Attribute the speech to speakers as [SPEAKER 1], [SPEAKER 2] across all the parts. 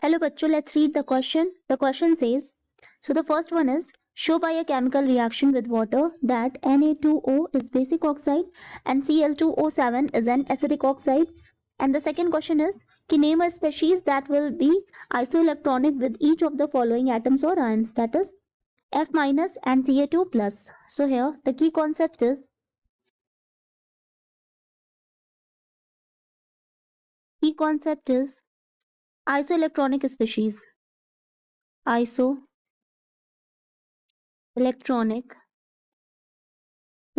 [SPEAKER 1] Hello bachcho, let's read the question. The question says, so the first one is, show by a chemical reaction with water that Na2O is basic oxide and Cl2O7 is an acidic oxide. And the second question is, name a species that will be isoelectronic with each of the following atoms or ions, that is F minus and Ca2 plus. So here the key concept is isoelectronic species. Isoelectronic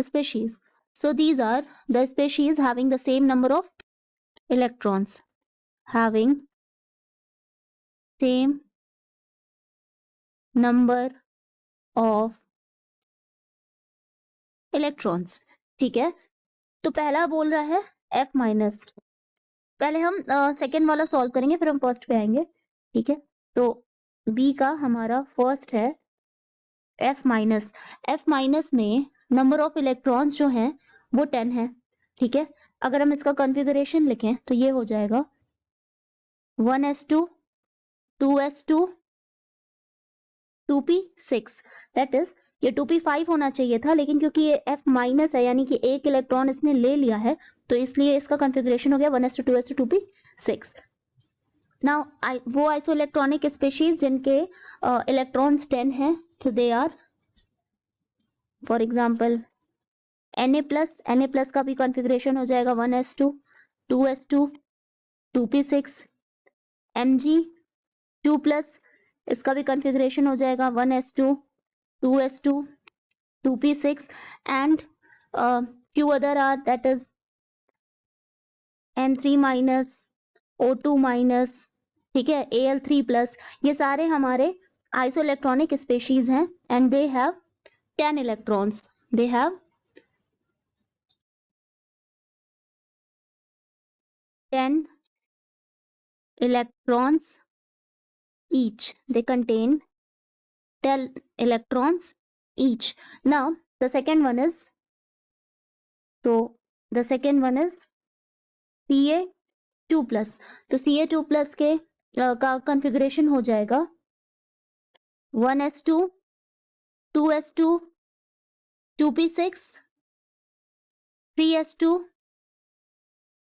[SPEAKER 1] species. So these are the species having the same number of electrons. Having same number of electrons. ठीक है, तो पहला बोल रहा है F minus. पहले हम second वाला सॉल्व करेंगे, फिर हम फर्स्ट पे आएंगे. ठीक है, तो B का हमारा फर्स्ट है F माइनस. F माइनस में नंबर ऑफ इलेक्ट्रॉन्स जो हैं वो 10 है. ठीक है, अगर हम इसका कॉन्फ़िगरेशन लिखें तो ये हो जाएगा 1s2 2s2 2p6. That is ये 2p5 होना चाहिए था, लेकिन क्योंकि ये F माइनस है यानी कि एक इलेक्ट्रॉन इसने ले लिया है, तो इसलिए इसका कॉन्फ़िगरेशन हो गया 1s2 2s2 2p6. नाउ वो आइसोइलेक्ट्रॉनिक स्पीशीज जिनके इलेक्ट्रॉन्स 10 हैं, so they are for example Na+ का भी कॉन्फ़िगरेशन हो जाएगा 1s2 2s2 2p6. Mg2+, इसका भी कॉन्फ़िगरेशन हो जाएगा 1s2 2s2 2p6. And few other are, that is N3-, O2-. ठीक है, Al3+. ये सारे हमारे आइसोइलेक्ट्रॉनिक स्पीशीज हैं and they have 10 electrons. They have 10 electrons each. They contain 10 electrons each. Now the second one is Ca2+. तो Ca2+ के का configuration हो जाएगा 1s2 2s2 2p6 3s2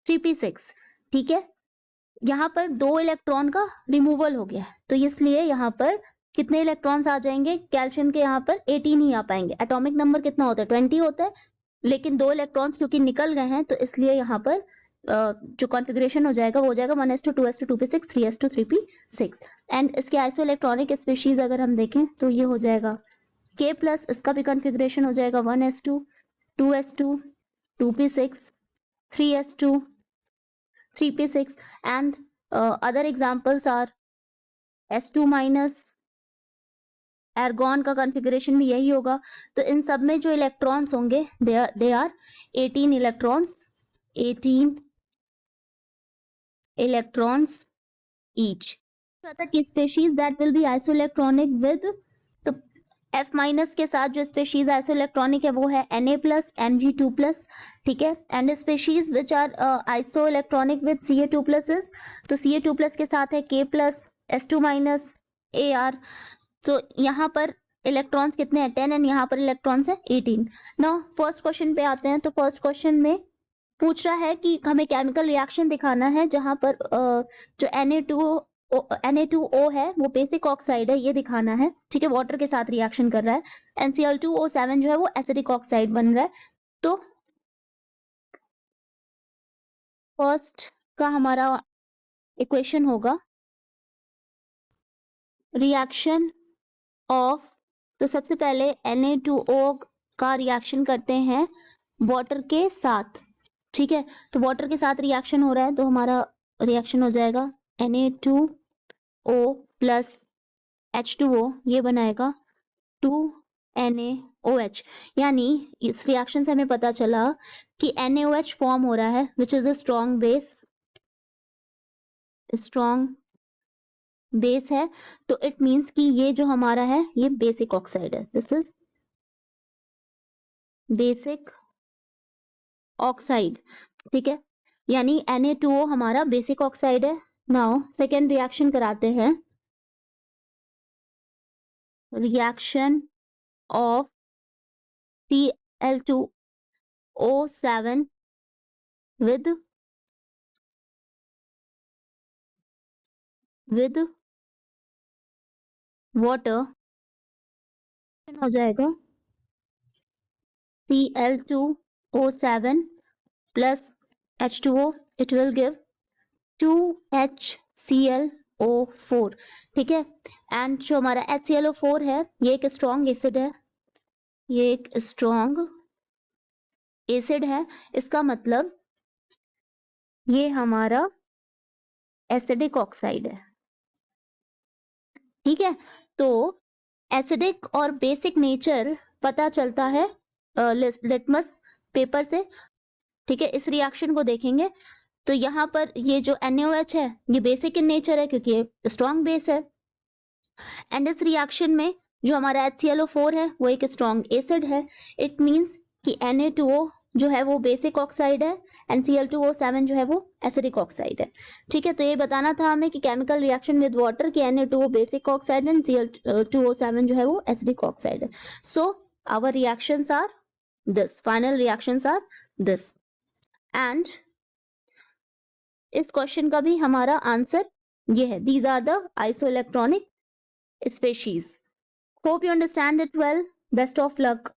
[SPEAKER 1] 3p6. ठीक है, यहाँ पर 2 इलेक्ट्रॉन का रिमूवल हो गया है, तो इसलिए यहाँ पर कितने इलेक्ट्रॉन्स आ जाएंगे? कैल्शियम के यहाँ पर 18 ही आ पाएंगे. एटॉमिक नंबर कितना होता है? 20 होता है, लेकिन 2 इलेक्ट्रॉन्स क्योंकि निकल गए हैं, तो इसलिए यहाँ पर जो कॉन्फ़िगरेशन हो जाएगा वो हो जाएगा 1s2 2s2 2p6 3s2 3p6. And इसके आइसोइलेक्ट्रॉनिक स्पीशीज अगर हम देखें तो ये हो जाएगा K+. इसका भी कॉन्फ़िगरेशन हो जाएगा 1s2 2s2 2p6 3s2 3p6. and other examples are S2-. एर्गॉन का कॉन्फ़िगरेशन भी यही होगा. तो इन सब में जो इलेक्ट्रॉन्स होंगे दे आर 18 इलेक्ट्रॉन्स ईच. की species that will be isoelectronic with, तो F माइनस के साथ जो स्पीशीज आइसोइलेक्ट्रॉनिक है वो है Na+, Mg2+. ठीक है, and species which are isoelectronic with Ca2+, तो Ca2+ के साथ है K+, S2-, Ar. तो यहाँ पर इलेक्ट्रॉन्स कितने हैं? 10. एंड यहाँ पर इलेक्ट्रॉन्स है 18. नाउ फर्स्ट क्वेश्चन पे आते हैं. तो फर्स्ट क्वेश्चन में पूछ रहा है कि हमें केमिकल रिएक्शन दिखाना है जहां पर जो Na2O है वो बेसिक ऑक्साइड है, ये दिखाना है. ठीक है, वाटर के साथ रिएक्शन कर रहा है. एंड Cl2O7 जो है वो एसिडिक ऑक्साइड बन रहा है. तो फर्स्ट का हमारा इक्वेशन होगा रिएक्शन ऑफ, तो सबसे पहले Na2O का रिएक्शन करते हैं वाटर के साथ. ठीक है, तो वाटर के साथ रिएक्शन हो रहा है, तो हमारा रिएक्शन हो जाएगा Na2O प्लस H2O, ये बनाएगा 2NaOH. यानी इस रिएक्शन से हमें पता चला कि NaOH फॉर्म हो रहा है which is a strong base है. तो इट मीन्स कि ये जो हमारा है ये बेसिक ऑक्साइड है. This is basic oxide. ठीक है, यानी Na2O हमारा बेसिक ऑक्साइड है. नाउ सेकेंड रिएक्शन कराते हैं, reaction of Cl2O7 with water हो जाएगा Cl2O7 plus H2O, it will give 2HClO4, ठीक है। एंड जो हमारा HClO4 है ये एक स्ट्रॉन्ग एसिड है, ये एक स्ट्रॉन्ग एसिड है, इसका मतलब ये हमारा एसिडिक ऑक्साइड है, ठीक है। तो एसिडिक और बेसिक नेचर पता चलता है लिटमस पेपर से, ठीक है। इस रिएक्शन को देखेंगे तो यहाँ पर ये जो NaOH है ये बेसिक इन नेचर है क्योंकि ये स्ट्रॉन्ग बेस है, एंड इस रिएक्शन में जो हमारा HClO4 है वो एक स्ट्रॉन्ग एसिड है। इट मींस कि Na2O जो है वो बेसिक ऑक्साइड है एंड Cl2O7 जो है वो एसिडिक ऑक्साइड है, ठीक है। तो ये बताना था हमें कि केमिकल रिएक्शन विद वाटर कि Na2O basic oxide and Cl2O7 जो है वो एसिडिक ऑक्साइड है। So our reactions are this, final reactions are this, and इस क्वेश्चन का भी हमारा आंसर ये है, these are the isoelectronic species. Hope you understand it well, best of luck.